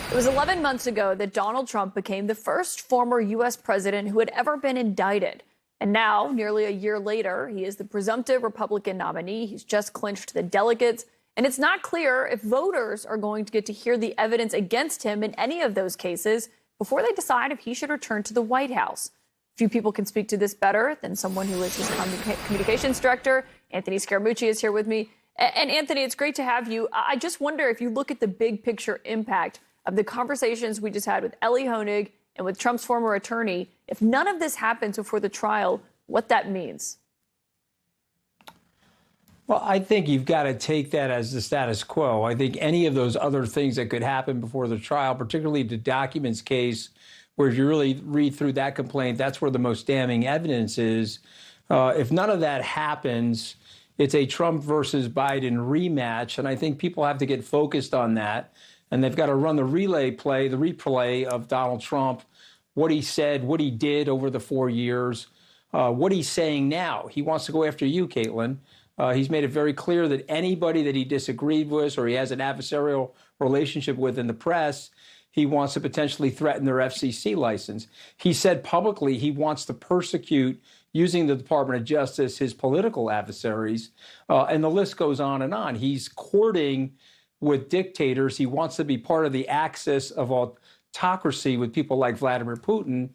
It was 11 months ago that Donald Trump became the first former U.S. president who had ever been indicted. And now, nearly a year later, he is the presumptive Republican nominee. He's just clinched the delegates. And it's not clear if voters are going to get to hear the evidence against him in any of those cases before they decide if he should return to the White House. Few people can speak to this better than someone who is his communications director. Anthony Scaramucci is here with me. And Anthony, it's great to have you. I just wonder if you look at the big picture impact of the conversations we just had with Ellie Honig and with Trump's former attorney, if none of this happens before the trial, what that means. Well, I think you've got to take that as the status quo. I think any of those other things that could happen before the trial, particularly the documents case, where if you really read through that complaint, that's where the most damning evidence is. If none of that happens, it's a Trump versus Biden rematch. And I think people have to get focused on that. And they've got to run the replay of Donald Trump, what he said, what he did over the 4 years, what he's saying now. He wants to go after you, Caitlin. He's made it very clear that anybody that he disagreed with or he has an adversarial relationship with in the press, he wants to potentially threaten their FCC license. He said publicly he wants to persecute, using the Department of Justice, his political adversaries. And the list goes on and on. He's courting with dictators. He wants to be part of the axis of autocracy with people like Vladimir Putin.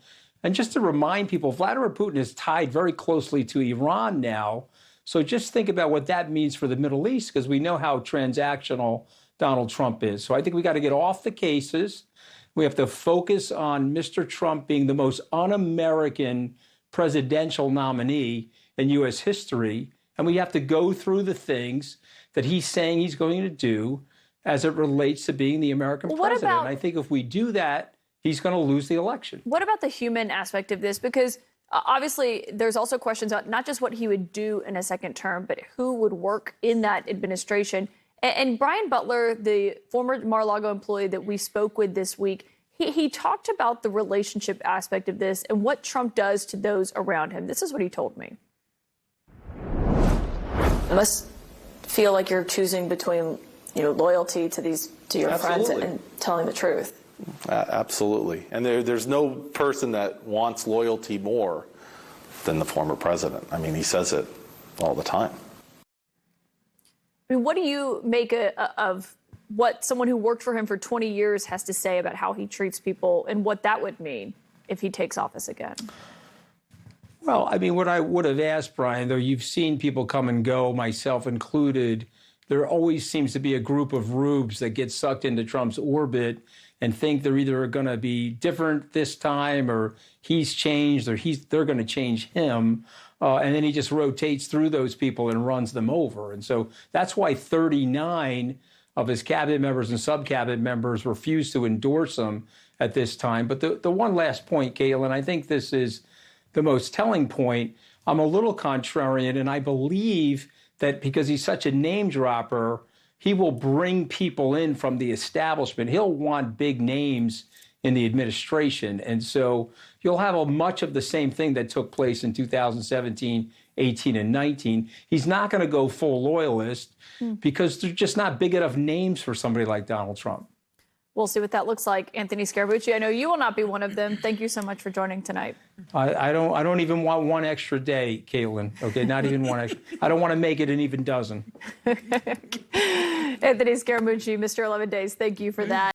And just to remind people, Vladimir Putin is tied very closely to Iran now. So just think about what that means for the Middle East, because we know how transactional Donald Trump is. So I think we got to get off the cases. We have to focus on Mr. Trump being the most un-American presidential nominee in U.S. history. And we have to go through the things that he's saying he's going to do as it relates to being the American president. And I think if we do that, he's going to lose the election. What about the human aspect of this? Because obviously there's also questions on not just what he would do in a second term, but who would work in that administration. And Brian Butler, the former Mar-a-Lago employee that we spoke with this week, he talked about the relationship aspect of this and what Trump does to those around him. This is what he told me. It must feel like you're choosing between, loyalty to your Absolutely. friends and telling the truth. Absolutely. And there's no person that wants loyalty more than the former president. I mean, he says it all the time. I mean, what do you make of what someone who worked for him for 20 years has to say about how he treats people and what that would mean if he takes office again? Well, I mean, what I would have asked, Brian, though, you've seen people come and go, myself included. There always seems to be a group of rubes that get sucked into Trump's orbit and think they're either going to be different this time or he's changed or they're going to change him. And then he just rotates through those people and runs them over. And so that's why 39 of his cabinet members and sub-cabinet members refused to endorse him at this time. But the one last point, Caitlin, I think this is the most telling point. I'm a little contrarian, and I believe that because he's such a name dropper, he will bring people in from the establishment. He'll want big names in the administration. And so you'll have much of the same thing that took place in 2017, 18, and 19. He's not going to go full loyalist because they're just not big enough names for somebody like Donald Trump. We'll see what that looks like. Anthony Scaramucci, I know you will not be one of them. Thank you so much for joining tonight. I don't even want one extra day, Caitlin. Okay, not even one extra. I don't want to make it an even dozen. Anthony Scaramucci, Mr. 11 Days, thank you for that.